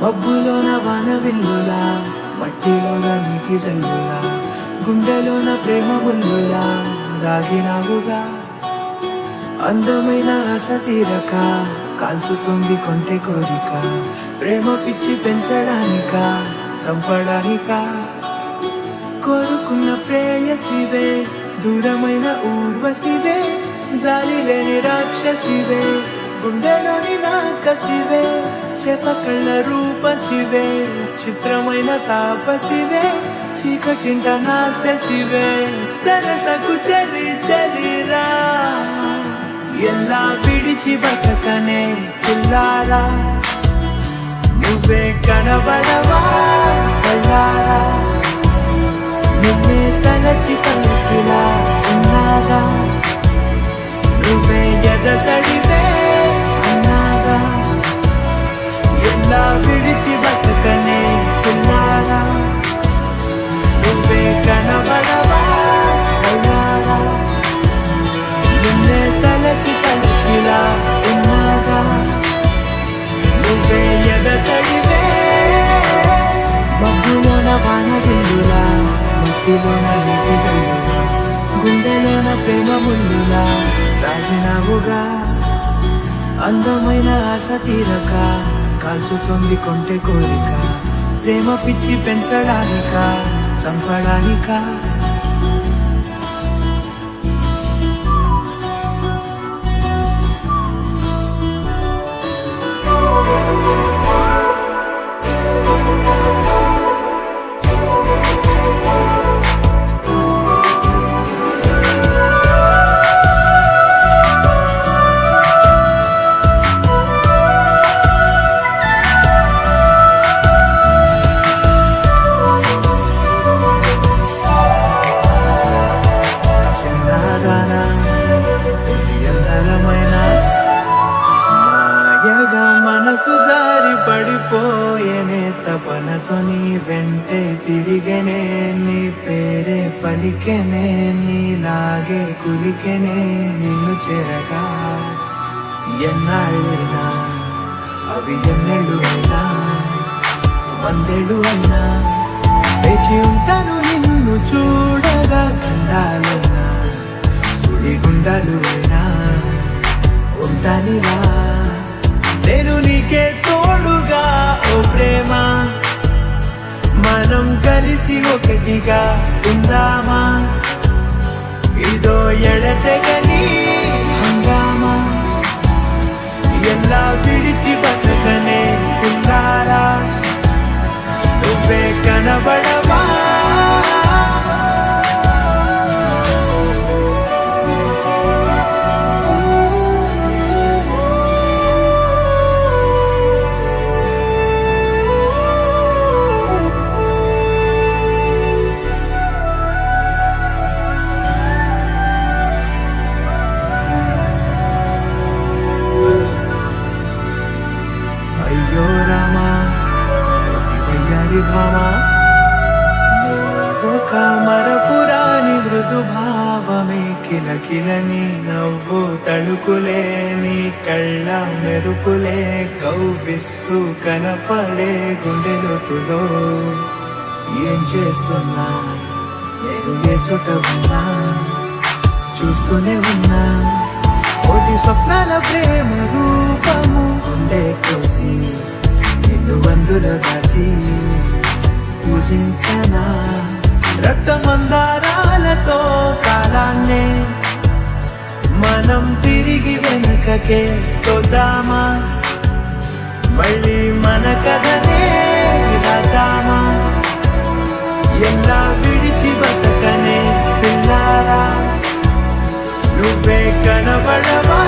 మబ్బులోన వానవిల్లులా, మట్టిలోన నీటి జల్లులా, గుండెలోన ప్రేమ ముల్లులా దాగినావుగా. అందమైన ఆశ తీరక కాల్చుతుంది కొంటె కోరిక, ప్రేమ పిచ్చి పెంచడానిక చంపడానిక. కోరుకున్న ప్రేయసివే, దూరమైన ఊర్వశివే, జాలి లేని రాక్షసివే, గుండెలోని నాకసివే, చేపకళ్ళ రూపసివే, చిత్రమైన తాపసివే, చీకటింట నాశసివే, సరసకు చలి చలిరా. ఎలా విడిచి బతకనే పిల్లారా, నువ్వే కనబడవా కళ్ళారా, నువ్వే తలచి తలచిలా ఉన్నాగా, నువ్వే ఎదసడివే అన్నాగా. ఎలా విడిచి బతకనే పిల్లారా, నువ్వే కనబడవా కళ్ళారా, నిన్నే తలచి తలచిలా ఉన్నాగా, నువ్వే ఎదసడివే. మబ్బులోన వానవిల్లులా, మట్టిలోన నీటి జల్లులా, గుండెలోన ప్రేమ ముల్లులా దాగినావుగా. అందమైన ఆశ తీరక కాల్చుతుంది కొంటె కోరిక, ప్రేమ పిచ్చి పెంచడానిక చంపడానిక. మనసు జారి పడిపోయేనే, తపనతో నీ వెంటే తిరిగేనే, నీ పేరే పలికెనే, నీలాగే కులికెనే నిన్ను చేరగా. ఎన్నాళ్ళైనా అవి ఎన్నెళ్ళు అయినా, వందేళ్ళు అయినా వేచి ఉంటాను నిన్ను చూడగా. గండాలైనా సుడిగుండాలు అయినా ఉంటానిలా, నేను నీకే తోడుగా. ఓ ప్రేమ, మనం కలిసి ఒకటిగా ఉందామా, ఇదో ఎడతెగని హంగామా. ఎలా విడిచి బతకనే పిల్లారా, నువ్వే కనబడవా. అయ్యో రామా, శివయ్యారి భామా, ఒక మరపురాని మృదు భావమే, కిలకిలని నవ్వు తడుకులే, నీ కళ్ళ మెరుపులే కవ్విస్తూ కనపడే గుండెలోతులో. ఏం చేస్తున్నా నేను, ఏ చోట ఉన్నా చూస్తూనే ఉన్నా, కోటి స్వప్నాల ప్రేమ రూపము. గుండె కోసి నిన్ను అందులో దాచి పూజించనా, రక్తమందారాలతో కాలాన్నే మనం తిరిగి వెనుకకే తోద్దామా. మళ్ళీ మన కథనే రాద్దామా. ఎలా విడిచి బతకనే పిల్లారా, నువ్వే కనబడవా.